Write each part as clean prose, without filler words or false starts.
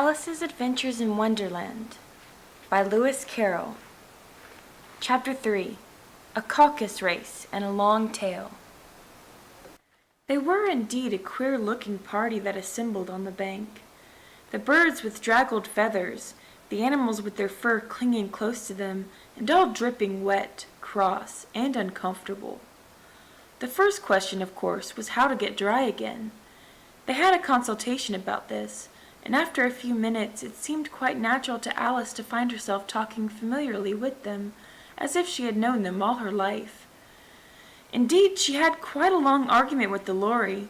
Alice's Adventures in Wonderland by Lewis Carroll. Chapter 3. A Caucus Race and a Long Tail. They were indeed a queer-looking party that assembled on the bank. The birds with draggled feathers, the animals with their fur clinging close to them, and all dripping wet, cross, and uncomfortable. The first question, of course, was how to get dry again. They had a consultation about this, and after a few minutes it seemed quite natural to Alice to find herself talking familiarly with them, as if she had known them all her life. Indeed, she had quite a long argument with the Lory,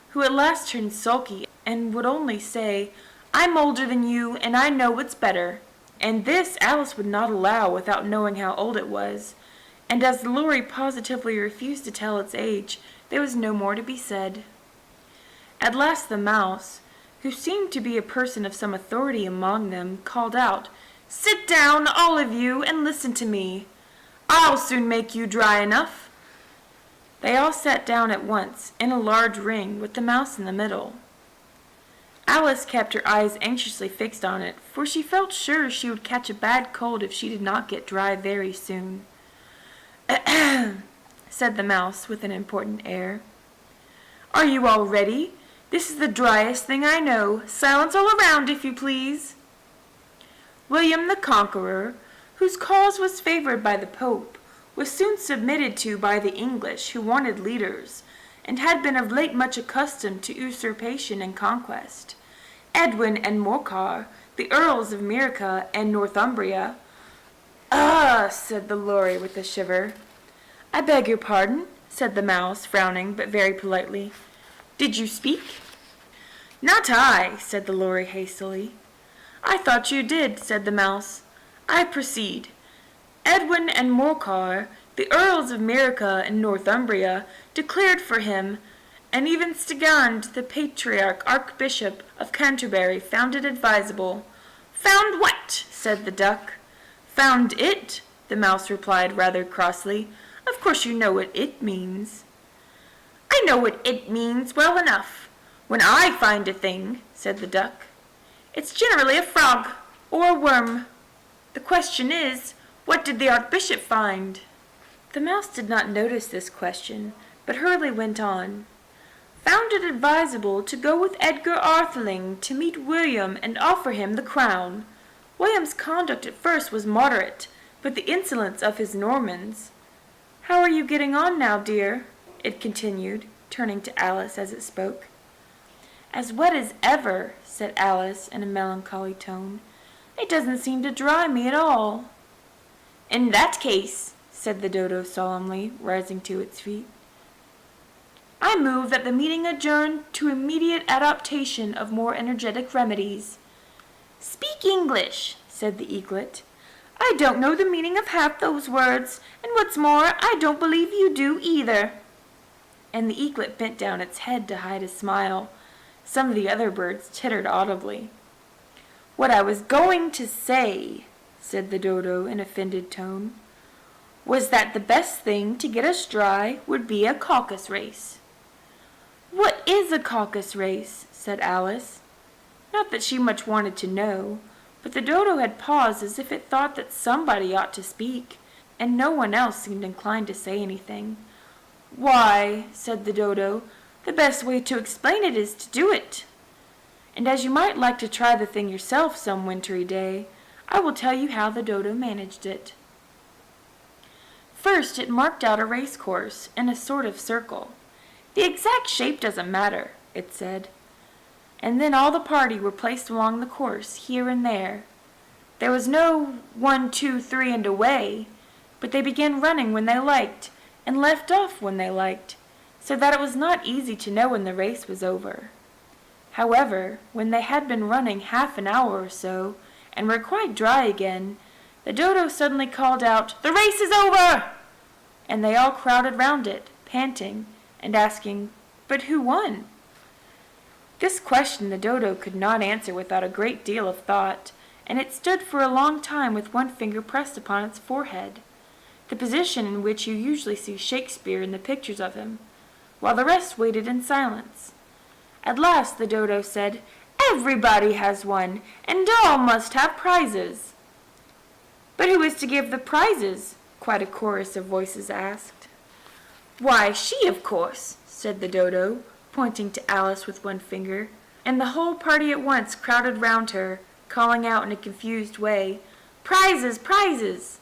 who at last turned sulky and would only say, "I'm older than you, and I know what's better," and this Alice would not allow without knowing how old it was, and as the Lory positively refused to tell its age, there was no more to be said. At last the Mouse, who seemed to be a person of some authority among them, called out, "Sit down, all of you, and listen to me. I'll soon make you dry enough." They all sat down at once, in a large ring, with the Mouse in the middle. Alice kept her eyes anxiously fixed on it, for she felt sure she would catch a bad cold if she did not get dry very soon. "Ahem," said the Mouse with an important air. "Are you all ready? This is the driest thing I know. Silence all around, if you please." William the Conqueror, whose cause was favored by the Pope, was soon submitted to by the English, who wanted leaders, and had been of late much accustomed to usurpation and conquest. Edwin and Morcar, the Earls of Mercia and Northumbria. "Ah," said the Lory with a shiver. "I beg your pardon," said the Mouse, frowning, but very politely. "Did you speak?" "Not I," said the Lory hastily. "I thought you did," said the Mouse. "I proceed. Edwin and Morcar, the Earls of Mercia and Northumbria, declared for him, and even Stigand, the Patriarch Archbishop of Canterbury, found it advisable." "Found what?" said the Duck. "Found it," the Mouse replied rather crossly. "Of course you know what it means." "I know what it means well enough. When I find a thing," said the Duck, "it's generally a frog or a worm. The question is, what did the Archbishop find?" The Mouse did not notice this question, but hurriedly went on. "Found it advisable to go with Edgar Atheling to meet William and offer him the crown. William's conduct at first was moderate, but the insolence of his Normans—" "How are you getting on now, dear?" it continued, turning to Alice as it spoke. "As wet as ever," said Alice in a melancholy tone. "It doesn't seem to dry me at all." "In that case," said the Dodo solemnly, rising to its feet, "I move that the meeting adjourn to immediate adoption of more energetic remedies." "Speak English," said the Eaglet. "I don't know the meaning of half those words, and what's more, I don't believe you do either." And the Eaglet bent down its head to hide a smile. Some of the other birds tittered audibly. "What I was going to say," said the Dodo in an offended tone, "was that the best thing to get us dry would be a caucus race." "What is a caucus race?" said Alice. Not that she much wanted to know, but the Dodo had paused as if it thought that somebody ought to speak, and no one else seemed inclined to say anything. "Why," said the Dodo, "the best way to explain it is to do it. And as you might like to try the thing yourself some wintry day, I will tell you how the Dodo managed it. First it marked out a race course in a sort of circle. The exact shape doesn't matter, it said. And then all the party were placed along the course, here and there. There was no 1, 2, 3 and away, but they began running when they liked, and left off when they liked, so that it was not easy to know when the race was over. However, when they had been running half an hour or so, and were quite dry again, the Dodo suddenly called out, 'The race is over!' And they all crowded round it, panting, and asking, 'But who won?' This question the Dodo could not answer without a great deal of thought, and it stood for a long time with one finger pressed upon its forehead, the position in which you usually see Shakespeare in the pictures of him, while the rest waited in silence. At last the Dodo said, Everybody has one, and all must have prizes." "But who is to give the prizes?" quite a chorus of voices asked. "Why, she, of course," said the Dodo, pointing to Alice with one finger, and the whole party at once crowded round her, calling out in a confused way, "Prizes! Prizes!"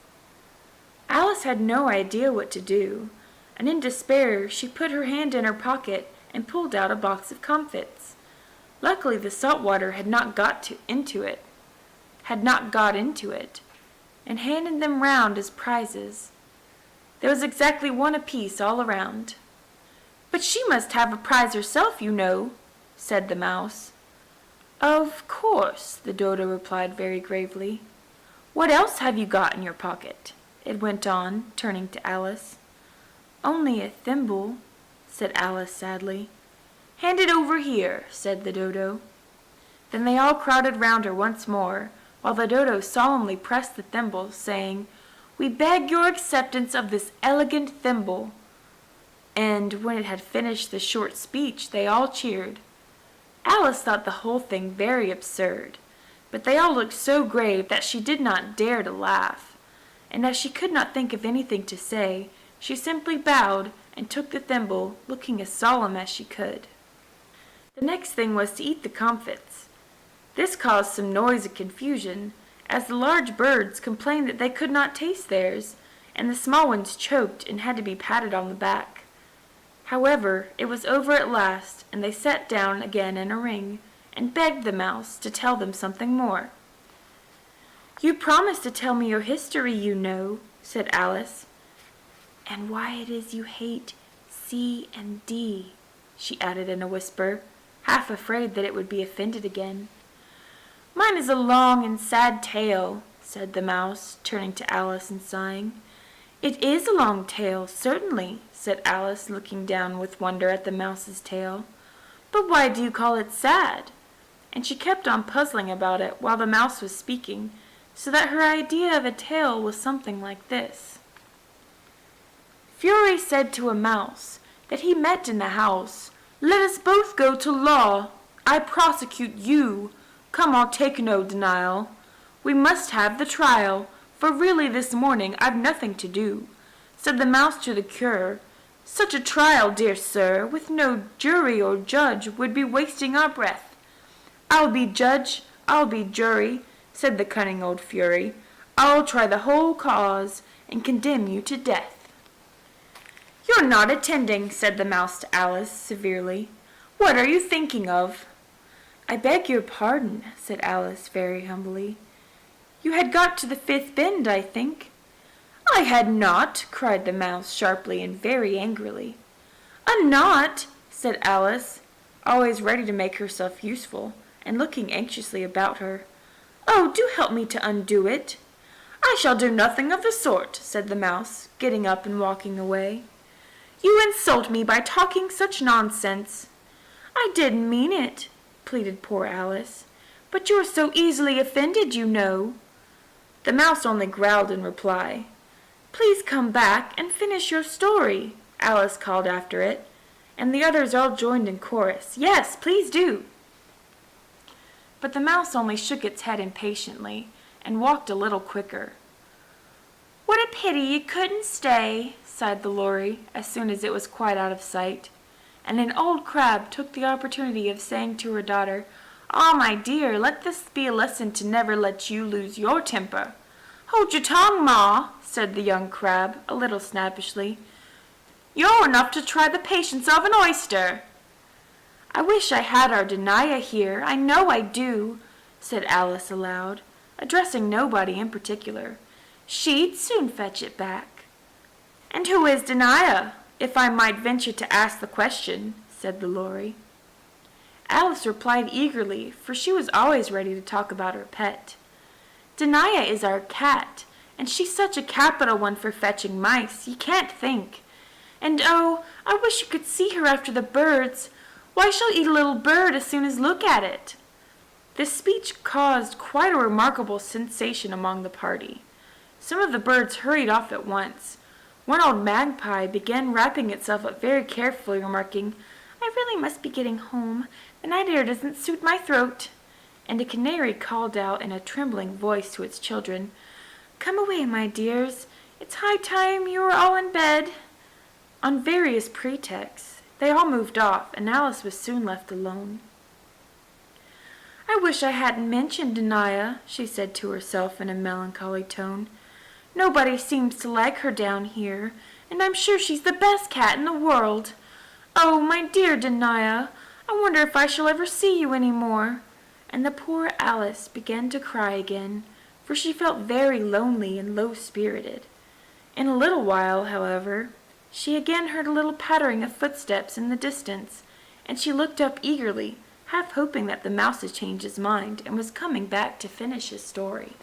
Alice had no idea what to do, and in despair she put her hand in her pocket and pulled out a box of comfits. Luckily the salt water had not got into it, and handed them round as prizes. There was exactly one apiece all around. "But she must have a prize herself, you know," said the Mouse. "Of course," the Dodo replied very gravely. "What else have you got in your pocket?" it went on, turning to Alice. "Only a thimble," said Alice sadly. "Hand it over here," said the Dodo. Then they all crowded round her once more, while the Dodo solemnly pressed the thimble, saying, "We beg your acceptance of this elegant thimble." And when it had finished the short speech, they all cheered. Alice thought the whole thing very absurd, but they all looked so grave that she did not dare to laugh, and as she could not think of anything to say, she simply bowed and took the thimble, looking as solemn as she could. The next thing was to eat the comfits. This caused some noise and confusion, as the large birds complained that they could not taste theirs, and the small ones choked and had to be patted on the back. However, it was over at last, and they sat down again in a ring, and begged the Mouse to tell them something more. "You promised to tell me your history, you know," said Alice. "And why it is you hate C and D," she added in a whisper, half afraid that it would be offended again. "Mine is a long and sad tale," said the Mouse, turning to Alice and sighing. "It is a long tale, certainly," said Alice, looking down with wonder at the Mouse's tail. "But why do you call it sad?" And she kept on puzzling about it while the Mouse was speaking, so that her idea of a tale was something like this. Fury said to a mouse that he met in the house, "Let us both go to law. I prosecute you. Come, I'll take no denial. We must have the trial, for really this morning I've nothing to do." Said the Mouse to the Cure, "Such a trial, dear sir, with no jury or judge, would be wasting our breath." "I'll be judge, I'll be jury," said the cunning old Fury. "I'll try the whole cause, and condemn you to death." "You're not attending," said the Mouse to Alice, severely. "What are you thinking of?" "I beg your pardon," said Alice very humbly. "You had got to the fifth bend, I think." "I had not," cried the Mouse sharply and very angrily. "A knot," said Alice, always ready to make herself useful, and looking anxiously about her. "Oh, do help me to undo it." "I shall do nothing of the sort," said the Mouse, getting up and walking away. "You insult me by talking such nonsense." "I didn't mean it," pleaded poor Alice. "But you're so easily offended, you know." The Mouse only growled in reply. "Please come back and finish your story," Alice called after it, and the others all joined in chorus. "Yes, please do." But the Mouse only shook its head impatiently and walked a little quicker. "What a pity you couldn't stay," sighed the Lory, as soon as it was quite out of sight, and an old crab took the opportunity of saying to her daughter, "Ah, my dear, let this be a lesson to never let you lose your temper." "Hold your tongue, Ma," said the young crab, a little snappishly. "You're enough to try the patience of an oyster." "I wish I had our Denia here, I know I do," said Alice aloud, addressing nobody in particular. "She'd soon fetch it back." "And who is Denia, if I might venture to ask the question?" said the Lory. Alice replied eagerly, for she was always ready to talk about her pet. "Denia is our cat, and she's such a capital one for fetching mice, you can't think. And oh, I wish you could see her after the birds. Why, she'll eat a little bird as soon as look at it." This speech caused quite a remarkable sensation among the party. Some of the birds hurried off at once. One old magpie began wrapping itself up very carefully, remarking, "I really must be getting home. The night air doesn't suit my throat." and a canary called out in a trembling voice to its children, "Come away, my dears. It's high time you were all in bed." On various pretexts, they all moved off, and Alice was soon left alone. "I wish I hadn't mentioned Denaya," she said to herself in a melancholy tone. "Nobody seems to like her down here, and I'm sure she's the best cat in the world. Oh, my dear Denaya, I wonder if I shall ever see you any more." And the poor Alice began to cry again, for she felt very lonely and low-spirited. In a little while, however, she again heard a little pattering of footsteps in the distance, and she looked up eagerly, half hoping that the mouse had changed his mind and was coming back to finish his story.